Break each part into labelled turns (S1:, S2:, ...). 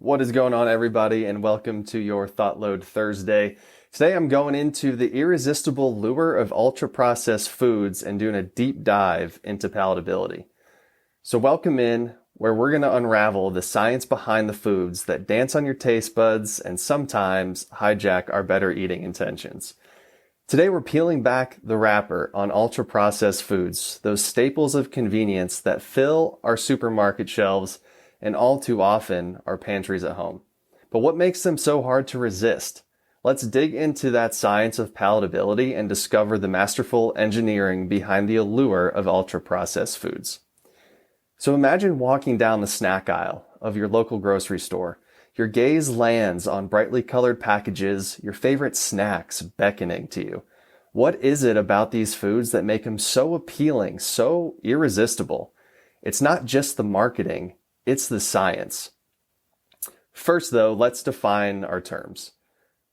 S1: What is going on, everybody, and welcome to your ThoughtLoad Thursday. Today I'm going into the irresistible lure of ultra-processed foods and doing a deep dive into palatability. So welcome in, where we're going to unravel the science behind the foods that dance on your taste buds and sometimes hijack our better eating intentions. Today we're peeling back the wrapper on ultra-processed foods, those staples of convenience that fill our supermarket shelves and all too often our pantries at home. But what makes them so hard to resist? Let's dig into that science of palatability and discover the masterful engineering behind the allure of ultra-processed foods. So imagine walking down the snack aisle of your local grocery store. Your gaze lands on brightly colored packages, your favorite snacks beckoning to you. What is it about these foods that make them so appealing, so irresistible? It's not just the marketing, it's the science. First, though, let's define our terms.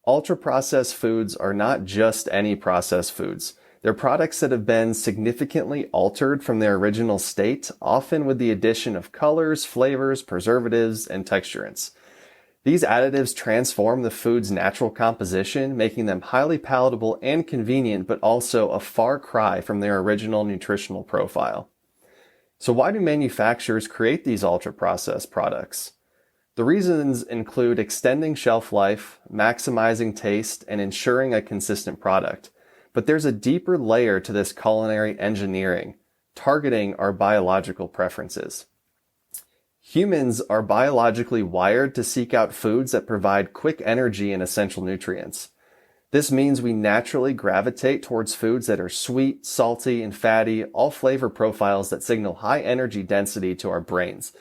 S1: Ultra-processed foods are not just any processed foods. They're products that have been significantly altered from their original state, often with the addition of colors, flavors, preservatives, and texturants. These additives transform the food's natural composition, making them highly palatable and convenient, but also a far cry from their original nutritional profile. So why do manufacturers create these ultra-processed products? The reasons include extending shelf life, maximizing taste, and ensuring a consistent product. But there's a deeper layer to this culinary engineering, targeting our biological preferences. Humans are biologically wired to seek out foods that provide quick energy and essential nutrients. This means we naturally gravitate towards foods that are sweet, salty, and fatty, all flavor profiles that signal high energy density to our brains.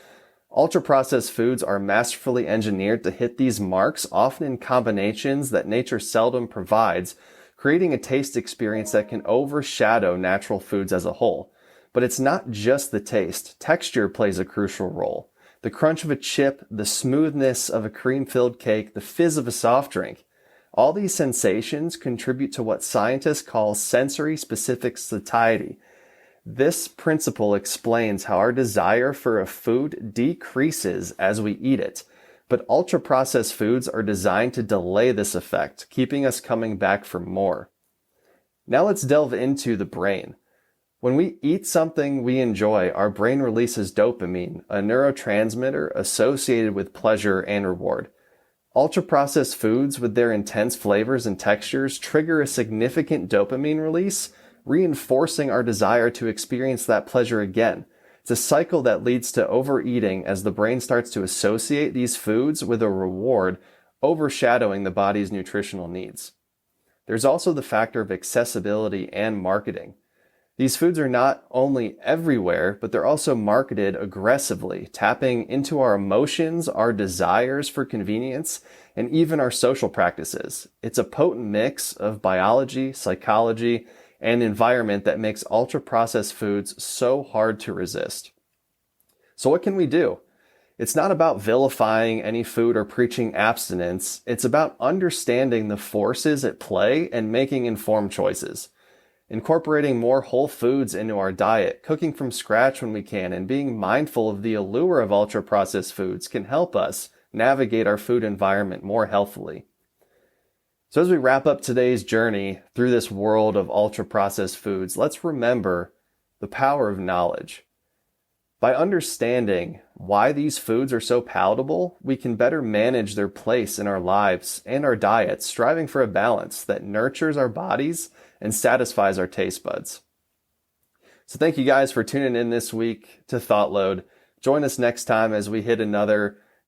S1: Ultra-processed foods are masterfully engineered to hit these marks, often in combinations that nature seldom provides, creating a taste experience that can overshadow natural foods as a whole. But it's not just the taste. Texture plays a crucial role. The crunch of a chip, the smoothness of a cream-filled cake, the fizz of a soft drink. All these sensations contribute to what scientists call sensory-specific satiety. This principle explains how our desire for a food decreases as we eat it. But ultra-processed foods are designed to delay this effect, keeping us coming back for more. Now let's delve into the brain. When we eat something we enjoy, our brain releases dopamine, a neurotransmitter associated with pleasure and reward. Ultra-processed foods with their intense flavors and textures trigger a significant dopamine release, reinforcing our desire to experience that pleasure again. It's a cycle that leads to overeating as the brain starts to associate these foods with a reward, overshadowing the body's nutritional needs. There's also the factor of accessibility and marketing. These foods are not only everywhere, but they're also marketed aggressively, tapping into our emotions, our desires for convenience, and even our social practices. It's a potent mix of biology, psychology, and environment that makes ultra-processed foods so hard to resist. So what can we do? It's not about vilifying any food or preaching abstinence. It's about understanding the forces at play and making informed choices. Incorporating more whole foods into our diet, cooking from scratch when we can, and being mindful of the allure of ultra-processed foods can help us navigate our food environment more healthily. So as we wrap up today's journey through this world of ultra-processed foods, let's remember the power of knowledge. By understanding why these foods are so palatable, we can better manage their place in our lives and our diets, striving for a balance that nurtures our bodies and satisfies our taste buds. So thank you guys for tuning in this week to ThoughtLoad. Join us next time as we hit another